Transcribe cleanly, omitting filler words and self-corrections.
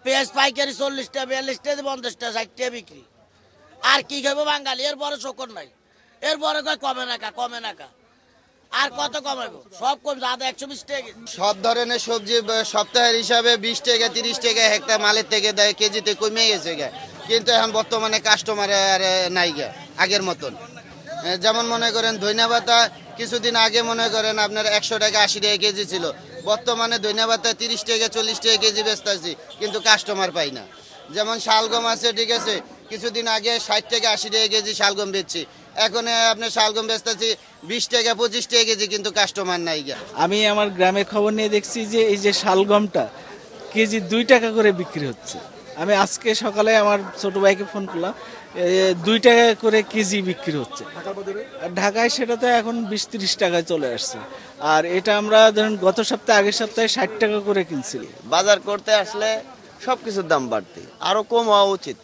পেঁয়াজ পাইকারি 40 টাকা 42 টাকা 50 টাকা 60 টাকা বিক্রি। আর কি খাবো বাঙালি? এর বড় শকর নাই। এর বড় কয় কমে না কা। আর কত কমাবো? সব কম, আদা 120 টাকা। সব ধরনের সবজি সপ্তাহের হিসাবে 20 টাকা 30 টাকা হেক্টর মালের থেকে দেয়, কেজিতে কমে গেছে গে। কিন্তু এখন বর্তমানে কাস্টমার নাই গে আগের মতন। যেমন মনে করেন ধনিয়া পাতা কিছুদিন আগে মনে করেন আপনার 100 টাকা 80 টাকা কেজি ছিল, বর্তমানে ধনিয়া পাতা 30 টাকা 40 টাকা কেজি বেচতেছি, কিন্তু কাস্টমার পাই না। যেমন শালগম আছে, ঠিক আছে, কিছুদিন আগে 60 টাকা 80 টাকা কেজি শালগম বেচছি, এখন আপনার শালগম বেচতেছি 20 টাকা 25 টাকা কেজি, কিন্তু কাস্টমার নাই গা। আমি আমার গ্রামে খবর নিয়ে দেখছি যে এই যে শালগমটা কেজি 2 টাকা করে বিক্রি হচ্ছে। আমি আজকে সকালে আমার ছোট ভাইকে ফোন করলাম, 2 টাকা করে কেজি বিক্রি হচ্ছে। আর ঢাকায় সেটা তো এখন 20-30 টাকায় চলে আসছে। আর এটা আমরা ধরুন গত সপ্তাহে আগের সপ্তাহে 60 টাকা করে কিনছিলাম। বাজার করতে আসলে সবকিছুর দাম বাড়তি, আরো কম হওয়া উচিত।